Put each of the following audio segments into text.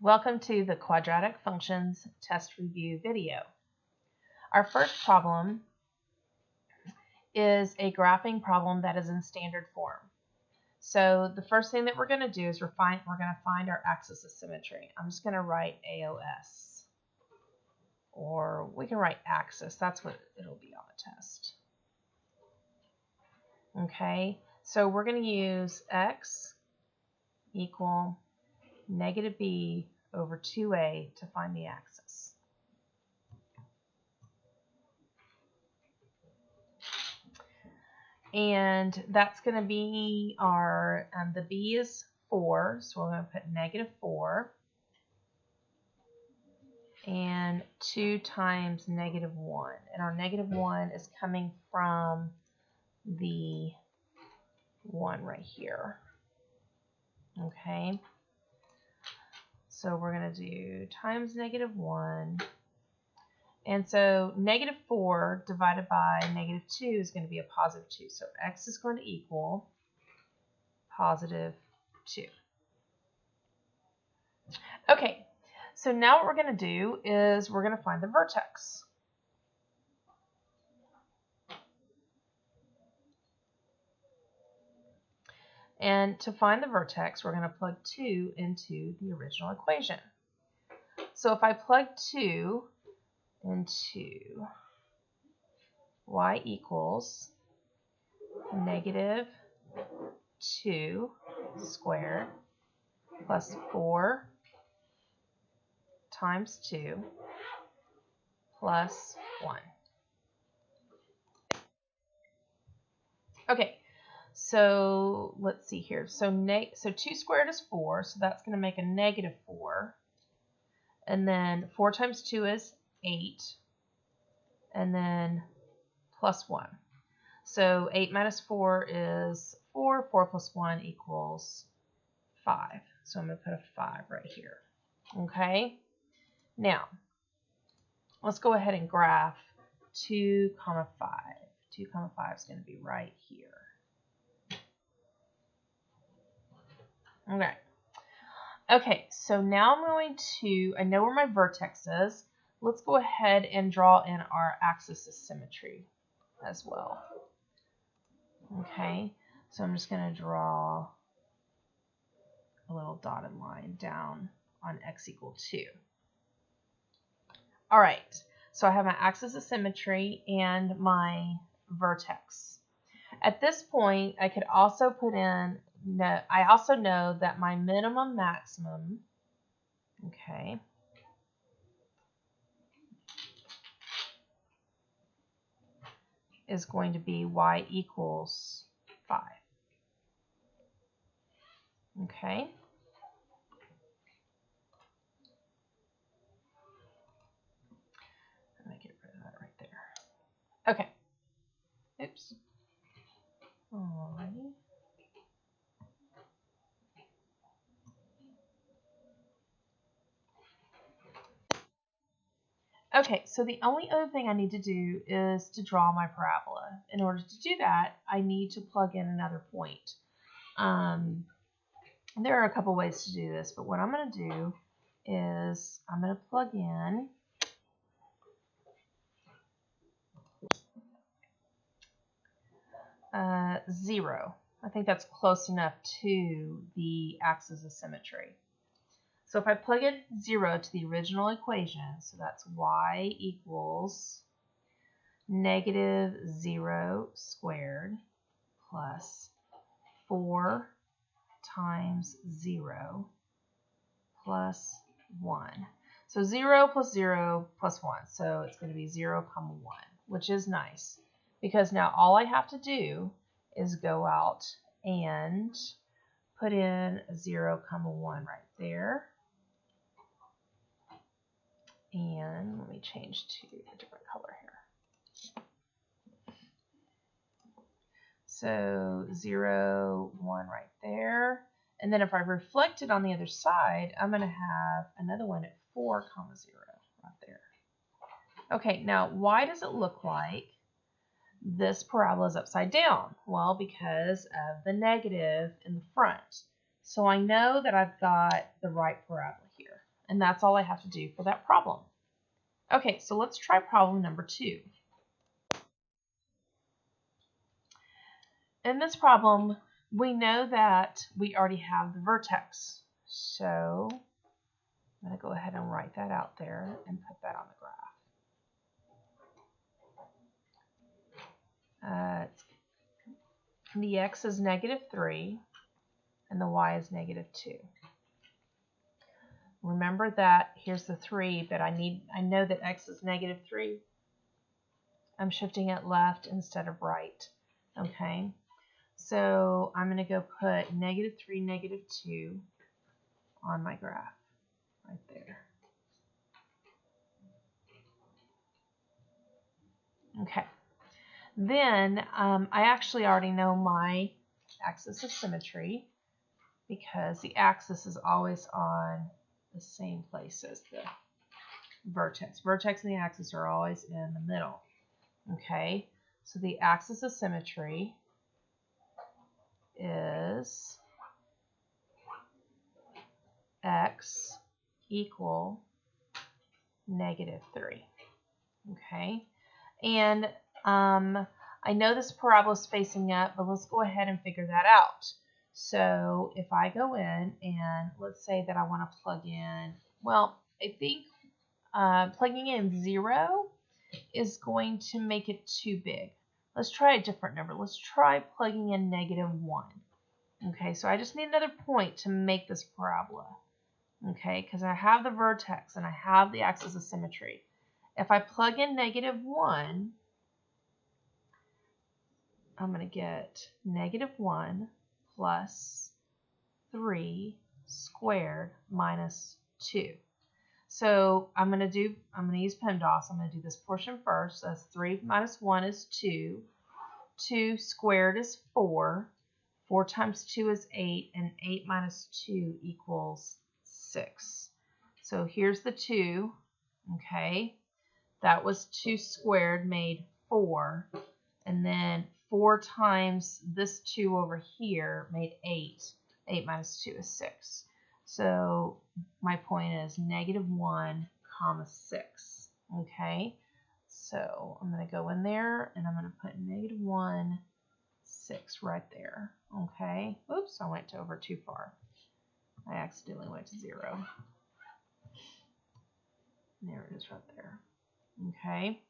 Welcome to the Quadratic Functions Test Review video. Our first problem is a graphing problem that is in standard form. So the first thing that we're going to do is we're going to find our axis of symmetry. I'm just going to write AOS, or we can write axis. That's what it'll be on the test. Okay, so we're going to use x equal negative b over 2a to find the axis. And that's going to be our, the b is 4, so we're going to put negative 4. And 2 times negative 1. And our negative 1 is coming from the 1 right here. Okay. So we're going to do times negative 1. And so negative 4 divided by negative 2 is going to be a positive 2. So x is going to equal positive 2. Okay, so now what we're going to do is we're going to find the vertex. And to find the vertex, we're going to plug 2 into the original equation. So if I plug 2 into y equals negative 2 squared plus 4 times 2 plus 1. Okay. So let's see here. So 2 squared is 4, so that's going to make a negative 4. And then 4 times 2 is 8. And then plus 1. So 8 minus 4 is 4. 4 plus 1 equals 5. So I'm going to put a 5 right here. Okay? Now, let's go ahead and graph 2, 5. 2, 5 is going to be right here. Okay, so now I'm going to, I know where my vertex is. Let's go ahead and draw in our axis of symmetry as well. Okay, so I'm just going to draw a little dotted line down on x equal 2. All right, so I have my axis of symmetry and my vertex. At this point, I could also put in, I also know that my minimum maximum, okay, is going to be y equals 5. Okay. Let me get rid of that right there. Okay. Oops. Alrighty. Okay, so the only other thing I need to do is to draw my parabola. In order to do that, I need to plug in another point. There are a couple ways to do this, but what I'm going to do is I'm going to plug in zero. I think that's close enough to the axis of symmetry. So if I plug in 0 to the original equation, so that's y equals negative 0 squared plus 4 times 0 plus 1. So 0 plus 0 plus 1. So it's going to be 0, 1, which is nice because now all I have to do is go out and put in 0, 1 right there. And let me change to a different color here. So 0, 1 right there. And then if I reflect it on the other side, I'm going to have another one at 4, 0 right there. Okay, now why does it look like this parabola is upside down? Well, because of the negative in the front. So I know that I've got the right parabola here. And that's all I have to do for that problem. Okay, so let's try problem number 2. In this problem, we know that we already have the vertex. So I'm going to go ahead and write that out there and put that on the graph. The x is -3 and the y is -2. Remember that here's the 3, but I know that x is -3. I'm shifting it left instead of right. Okay, so I'm going to go put -3, -2 on my graph right there. Okay, then I actually already know my axis of symmetry because the axis is always on the same place as the vertex. Vertex and the axis are always in the middle. Okay, so the axis of symmetry is x equal -3. Okay, and I know this parabola is facing up, but let's go ahead and figure that out. So if I go in and let's say that I want to plug in, well, I think plugging in 0 is going to make it too big. Let's try a different number. Let's try plugging in -1. Okay, so I just need another point to make this parabola. Okay, because I have the vertex and I have the axis of symmetry. If I plug in -1, I'm going to get -1 plus 3 squared minus 2. So I'm going to use PEMDAS. I'm going to do this portion first. That's 3 minus 1 is 2. 2 squared is 4. 4 times 2 is 8, and 8 minus 2 equals 6. So here's the 2, okay? That was 2 squared made 4, and then 4 times this 2 over here made 8. 8 minus 2 is 6. So my point is -1, 6, okay? So I'm going to go in there, and I'm going to put -1, 6 right there, okay? Oops, I went over too far. I accidentally went to 0. There it is right there. Okay.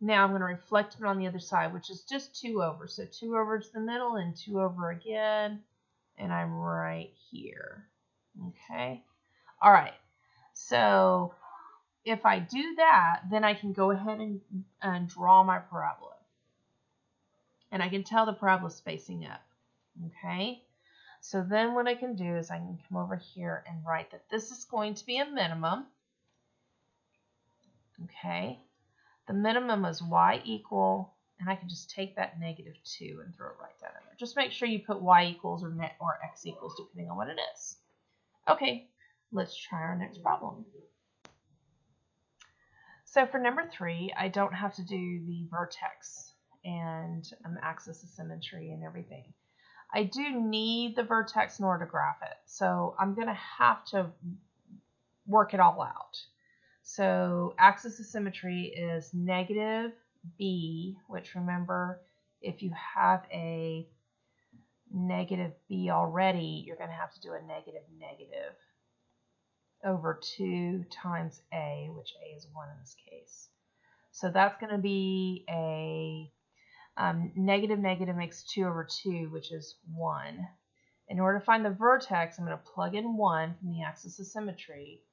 Now I'm going to reflect it on the other side, which is just 2 over. So 2 over to the middle and 2 over again. And I'm right here. Okay. All right. So if I do that, then I can go ahead and draw my parabola. And I can tell the parabola is facing up. Okay. So then what I can do is I can come over here and write that this is going to be a minimum. Okay. The minimum is y equal, and I can just take that -2 and throw it right down in there. Just make sure you put y equals or x equals depending on what it is. Okay, let's try our next problem. So for number 3, I don't have to do the vertex and axis of symmetry and everything. I do need the vertex in order to graph it, so I'm going to have to work it all out. So axis of symmetry is -b, which remember, if you have a -b already, you're going to have to do a negative over 2 times a, which a is 1 in this case. So that's going to be a negative makes 2 over 2, which is 1. In order to find the vertex, I'm going to plug in 1 from the axis of symmetry.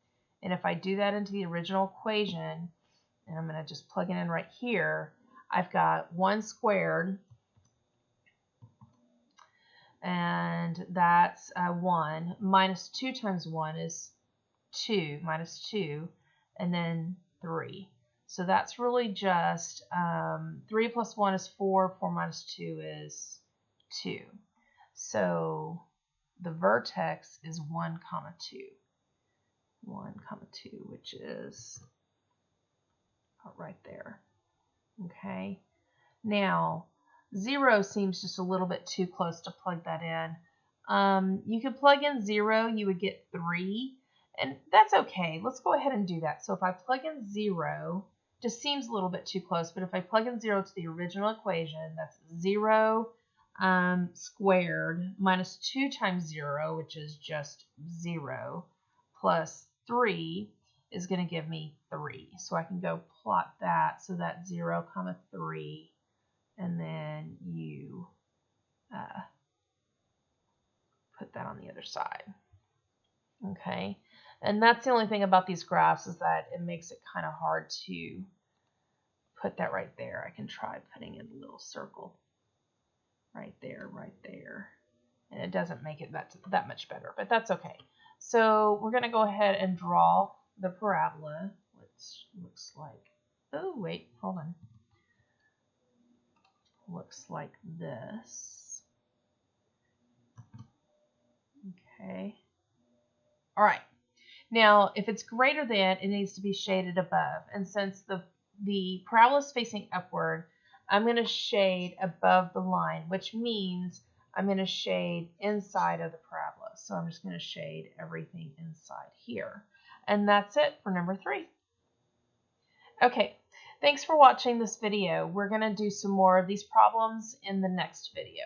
And if I do that into the original equation, and I'm going to just plug it in right here, I've got 1 squared, and that's 1, minus 2 times 1 is 2, minus 2, and then 3. So that's really just 3 plus 1 is 4, 4 minus 2 is 2. So the vertex is 1, 2. 1, 2, which is right there. Okay. Now, 0 seems just a little bit too close to plug that in. You could plug in 0, you would get 3, And that's okay. Let's go ahead and do that. So if I plug in 0, just seems a little bit too close, but if I plug in 0 to the original equation, that's 0 squared minus 2 times 0, which is just 0, plus 3 is going to give me 3. So I can go plot that. So that's 0, 3, and then you put that on the other side. Okay, and that's the only thing about these graphs is that it makes it kind of hard to put that right there. I can try putting in a little circle right there, and it doesn't make it that much better, but that's okay. So we're going to go ahead and draw the parabola, which looks like, oh wait, hold on, looks like this. Okay. All right. Now, if it's greater than, it needs to be shaded above. And since the parabola is facing upward, I'm going to shade above the line, which means I'm going to shade inside of the parabola. So I'm just going to shade everything inside here. And that's it for number 3. Okay, thanks for watching this video. We're going to do some more of these problems in the next video.